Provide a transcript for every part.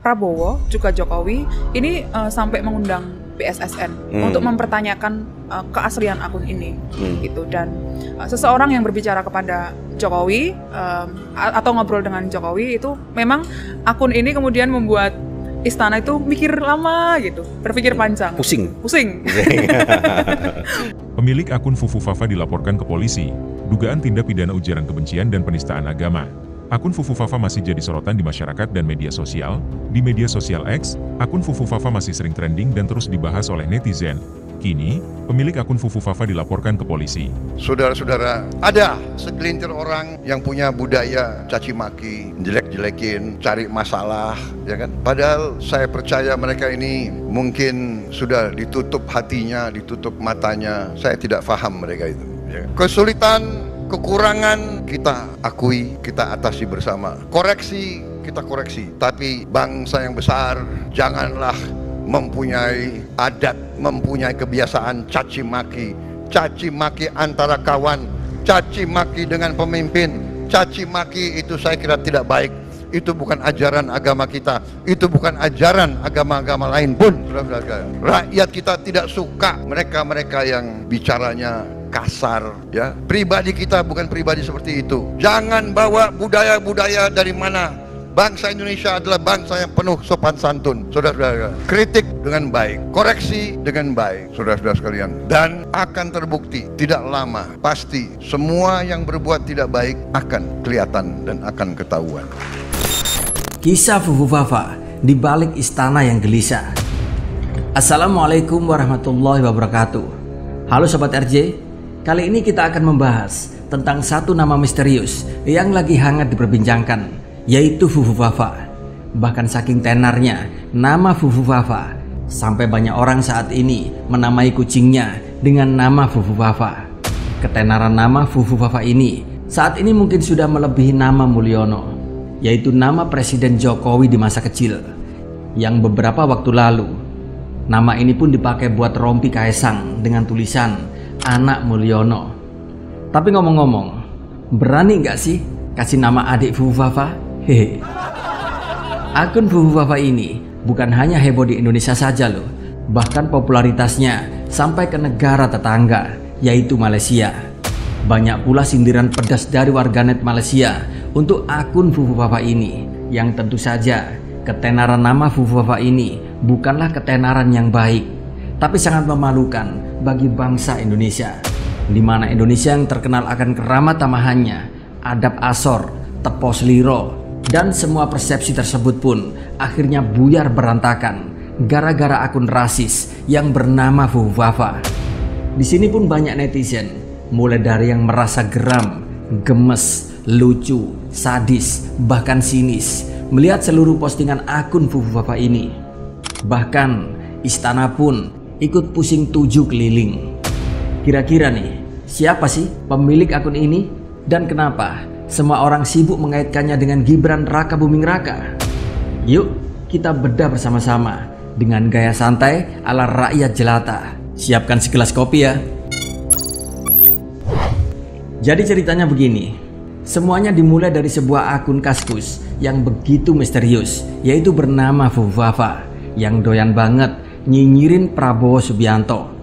Prabowo juga Jokowi ini sampai mengundang BSSN untuk mempertanyakan keaslian akun ini gitu. Dan seseorang yang berbicara kepada Jokowi atau ngobrol dengan Jokowi itu memang akun ini kemudian membuat istana itu mikir lama gitu, berpikir panjang. Pusing. Pemilik akun Fufu Fafa dilaporkan ke polisi, dugaan tindak pidana ujaran kebencian dan penistaan agama. Akun Fufu Fafa masih jadi sorotan di masyarakat dan media sosial. Di media sosial X, akun Fufu Fafa masih sering trending dan terus dibahas oleh netizen. Kini, pemilik akun Fufu Fafa dilaporkan ke polisi. Saudara-saudara, ada segelintir orang yang punya budaya caci maki, jelek-jelekin, cari masalah, ya kan? Padahal saya percaya mereka ini mungkin sudah ditutup hatinya, ditutup matanya. Saya tidak paham mereka itu. Ya. Kesulitan, kekurangan kita akui, kita atasi bersama. Koreksi, kita koreksi. Tapi bangsa yang besar, janganlah mempunyai adat, mempunyai kebiasaan caci maki antara kawan, caci maki dengan pemimpin, caci maki itu saya kira tidak baik. Itu bukan ajaran agama kita, itu bukan ajaran agama-agama lain pun. Rakyat kita tidak suka mereka-mereka yang bicaranya kasar, ya. Pribadi kita bukan pribadi seperti itu. Jangan bawa budaya-budaya dari mana. Bangsa Indonesia adalah bangsa yang penuh sopan santun. Saudara-saudara, kritik dengan baik, koreksi dengan baik, saudara-saudara sekalian. Dan akan terbukti tidak lama, pasti semua yang berbuat tidak baik akan kelihatan dan akan ketahuan. Kisah Fufu Fafa di balik istana yang gelisah. Assalamualaikum warahmatullahi wabarakatuh. Halo Sobat RJ, kali ini kita akan membahas tentang satu nama misterius yang lagi hangat diperbincangkan, yaitu Fufu Fafa. Bahkan saking tenarnya nama Fufu Fafa, sampai banyak orang saat ini menamai kucingnya dengan nama Fufu Fafa. Ketenaran nama Fufu Fafa ini saat ini mungkin sudah melebihi nama Mulyono, yaitu nama Presiden Jokowi di masa kecil, yang beberapa waktu lalu nama ini pun dipakai buat rompi Kaesang dengan tulisan Anak Mulyono. Tapi ngomong-ngomong, berani nggak sih kasih nama adik Fufu Fafa? Hehe. Akun Fufu Fafa ini bukan hanya heboh di Indonesia saja loh, bahkan popularitasnya sampai ke negara tetangga, yaitu Malaysia. Banyak pula sindiran pedas dari warganet Malaysia untuk akun Fufu Fafa ini, yang tentu saja ketenaran nama Fufu Fafa ini bukanlah ketenaran yang baik, tapi sangat memalukan bagi bangsa Indonesia, di mana Indonesia yang terkenal akan keramat tamahannya, adab asor, tepos liro, dan semua persepsi tersebut pun akhirnya buyar berantakan gara-gara akun rasis yang bernama Fufu Fafa. Di sini pun banyak netizen, mulai dari yang merasa geram, gemes, lucu, sadis, bahkan sinis melihat seluruh postingan akun Fufu Fafa ini. Bahkan istana pun ikut pusing 7 keliling. Kira-kira nih, siapa sih pemilik akun ini dan kenapa semua orang sibuk mengaitkannya dengan Gibran Raka Buming Raka? Yuk kita bedah bersama-sama dengan gaya santai ala rakyat jelata. Siapkan segelas kopi ya. Jadi ceritanya begini, semuanya dimulai dari sebuah akun Kaskus yang begitu misterius, yaitu bernama Fufu Fafa, yang doyan banget nyinyirin Prabowo Subianto.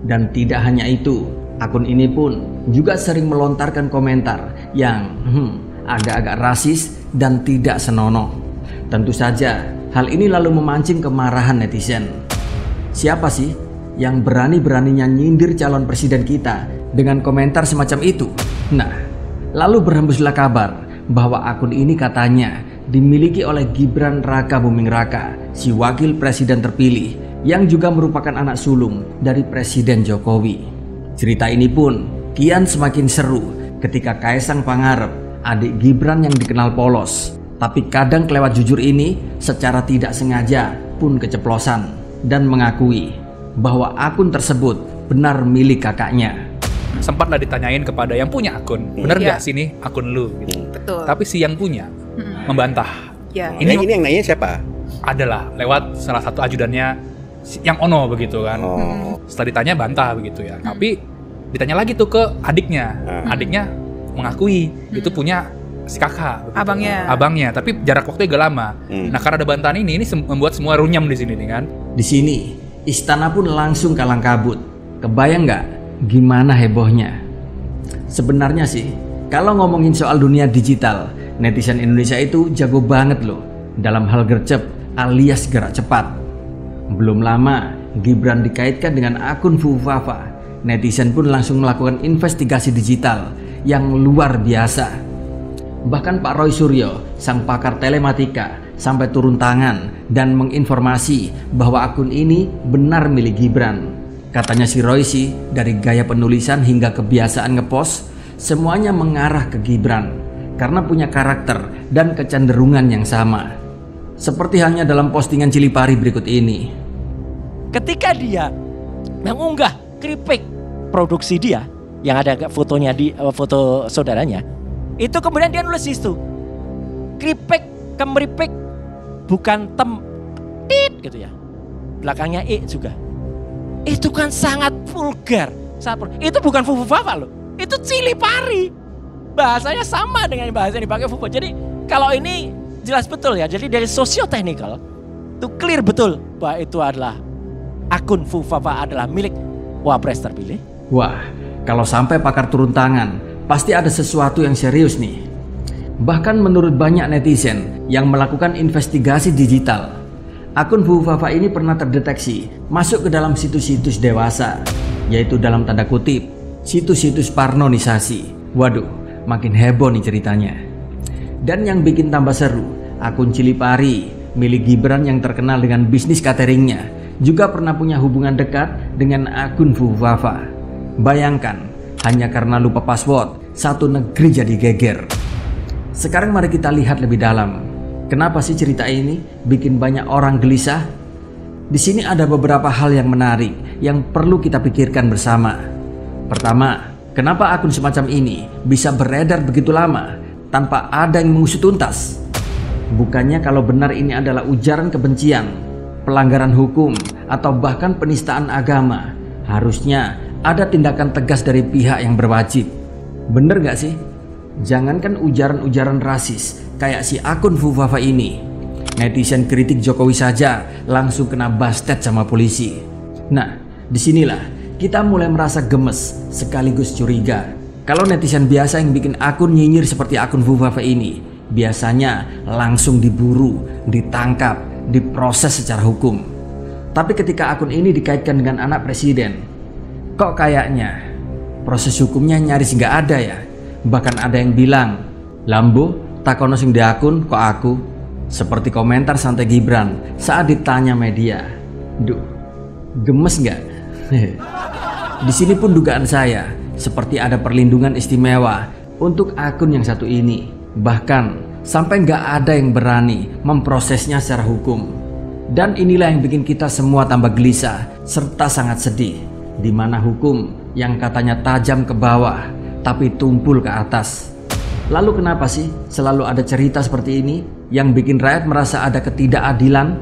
Dan tidak hanya itu, akun ini pun juga sering melontarkan komentar yang agak-agak rasis dan tidak senonoh. Tentu saja hal ini lalu memancing kemarahan netizen. Siapa sih yang berani-beraninya nyindir calon presiden kita dengan komentar semacam itu? Nah, lalu berhembuslah kabar bahwa akun ini katanya dimiliki oleh Gibran Raka Buming Raka, si wakil presiden terpilih yang juga merupakan anak sulung dari Presiden Jokowi. Cerita ini pun kian semakin seru ketika Kaesang Pangarep, adik Gibran yang dikenal polos, tapi kadang kelewat jujur ini secara tidak sengaja pun keceplosan dan mengakui bahwa akun tersebut benar milik kakaknya. Sempatlah ditanyain kepada yang punya akun, bener nggak sih nih akun lu? Gitu. Betul. Tapi si yang punya membantah. Ya. Ini yang nanya siapa? Adalah lewat salah satu ajudannya yang Ono begitu kan. Setelah ditanya bantah begitu ya. Tapi ditanya lagi tuh ke adiknya. Adiknya mengakui itu punya si kakak, begitu. Abangnya, tapi jarak waktunya agak lama. Nah, karena ada bantahan ini membuat semua runyam di sini nih kan. Di sini, istana pun langsung kalang kabut. Kebayang nggak gimana hebohnya? Sebenarnya sih, kalau ngomongin soal dunia digital, netizen Indonesia itu jago banget loh dalam hal gercep alias gerak cepat. Belum lama, Gibran dikaitkan dengan akun Fufufafa. Netizen pun langsung melakukan investigasi digital yang luar biasa. Bahkan Pak Roy Suryo, sang pakar telematika, sampai turun tangan dan menginformasi bahwa akun ini benar milik Gibran. Katanya si Roy sih, dari gaya penulisan hingga kebiasaan ngepost, semuanya mengarah ke Gibran karena punya karakter dan kecenderungan yang sama. Seperti halnya dalam postingan Cilipari berikut ini. Ketika dia mengunggah keripik produksi dia yang ada fotonya di foto saudaranya, itu kemudian dia nulis itu keripik kemeripik bukan tit gitu ya, belakangnya juga. Itu kan sangat vulgar. Itu bukan Fufufafa loh, itu Cilipari. Bahasanya sama dengan bahasa yang dipakai Fufu. Jadi kalau ini jelas betul ya. Jadi dari socio-technical itu clear betul bahwa itu adalah akun Fufufafa adalah milik Wapres terpilih. Wah, kalau sampai pakar turun tangan, pasti ada sesuatu yang serius nih. Bahkan menurut banyak netizen yang melakukan investigasi digital, akun Fufufafa ini pernah terdeteksi masuk ke dalam situs-situs dewasa, yaitu dalam tanda kutip situs-situs parnonisasi. Waduh, makin heboh nih ceritanya. Dan yang bikin tambah seru, akun Cilipari milik Gibran yang terkenal dengan bisnis cateringnya juga pernah punya hubungan dekat dengan akun Fufufafa. Bayangkan, hanya karena lupa password, satu negeri jadi geger. Sekarang mari kita lihat lebih dalam. Kenapa sih cerita ini bikin banyak orang gelisah? Di sini ada beberapa hal yang menarik yang perlu kita pikirkan bersama. Pertama, kenapa akun semacam ini bisa beredar begitu lama tanpa ada yang mengusut tuntas? Bukannya kalau benar ini adalah ujaran kebencian, pelanggaran hukum, atau bahkan penistaan agama, harusnya ada tindakan tegas dari pihak yang berwajib. Bener gak sih? Jangankan ujaran-ujaran rasis kayak si akun Fufufafa ini, netizen kritik Jokowi saja langsung kena busted sama polisi. Nah, disinilah kita mulai merasa gemes sekaligus curiga. Kalau netizen biasa yang bikin akun nyinyir seperti akun Fufufafa ini, biasanya langsung diburu, ditangkap, diproses secara hukum. Tapi ketika akun ini dikaitkan dengan anak presiden, kok kayaknya proses hukumnya nyaris nggak ada ya. Bahkan ada yang bilang, "Lambo, takono sing di akun kok aku?" Seperti komentar santai Gibran saat ditanya media. Duh, gemes nggak? Di sini pun dugaan saya seperti ada perlindungan istimewa untuk akun yang satu ini. Bahkan sampai nggak ada yang berani memprosesnya secara hukum. Dan inilah yang bikin kita semua tambah gelisah serta sangat sedih, di mana hukum yang katanya tajam ke bawah tapi tumpul ke atas. Lalu kenapa sih selalu ada cerita seperti ini yang bikin rakyat merasa ada ketidakadilan?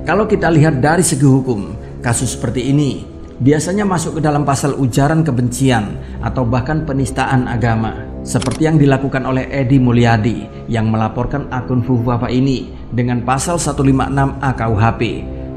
Kalau kita lihat dari segi hukum, kasus seperti ini biasanya masuk ke dalam pasal ujaran kebencian atau bahkan penistaan agama, seperti yang dilakukan oleh Edi Mulyadi yang melaporkan akun Fufufafa ini dengan pasal 156A KUHP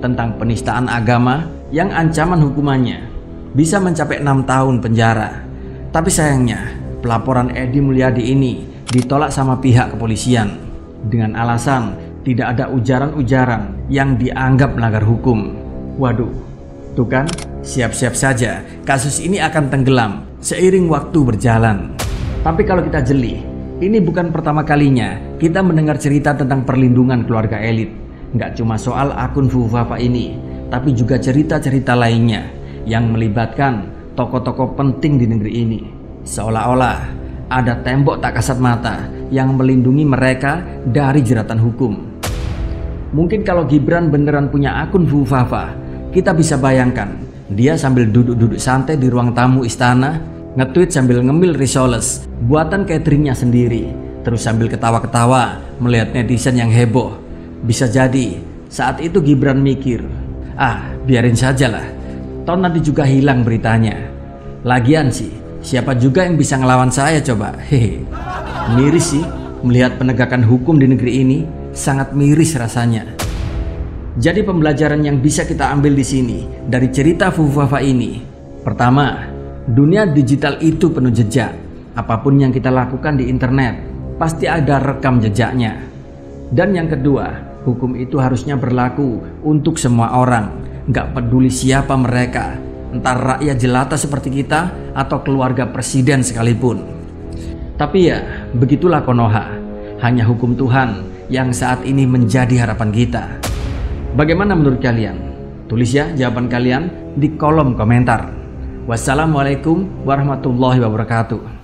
tentang penistaan agama yang ancaman hukumannya bisa mencapai 6 tahun penjara. Tapi sayangnya pelaporan Edi Mulyadi ini ditolak sama pihak kepolisian dengan alasan tidak ada ujaran-ujaran yang dianggap melanggar hukum. Waduh, tuh kan, siap-siap saja kasus ini akan tenggelam seiring waktu berjalan. Tapi kalau kita jeli, ini bukan pertama kalinya kita mendengar cerita tentang perlindungan keluarga elit. Nggak cuma soal akun Fufufafa ini, tapi juga cerita-cerita lainnya yang melibatkan tokoh-tokoh penting di negeri ini. Seolah-olah ada tembok tak kasat mata yang melindungi mereka dari jeratan hukum. Mungkin kalau Gibran beneran punya akun Fufufafa, kita bisa bayangkan dia sambil duduk-duduk santai di ruang tamu istana, nge-tweet sambil ngemil risoles buatan cateringnya sendiri, terus sambil ketawa-ketawa melihat netizen yang heboh. Bisa jadi saat itu Gibran mikir, biarin sajalah, toh nanti juga hilang beritanya. Lagian sih, siapa juga yang bisa ngelawan saya coba? Hehe. Miris sih melihat penegakan hukum di negeri ini sangat miris rasanya. Jadi pembelajaran yang bisa kita ambil di sini dari cerita Fufu Fafa ini, pertama, dunia digital itu penuh jejak. Apapun yang kita lakukan di internet pasti ada rekam jejaknya. Dan yang kedua, hukum itu harusnya berlaku untuk semua orang, gak peduli siapa mereka, entah rakyat jelata seperti kita atau keluarga presiden sekalipun. Tapi ya, begitulah Konoha. Hanya hukum Tuhan yang saat ini menjadi harapan kita. Bagaimana menurut kalian? Tulis ya jawaban kalian di kolom komentar. Wassalamualaikum warahmatullahi wabarakatuh.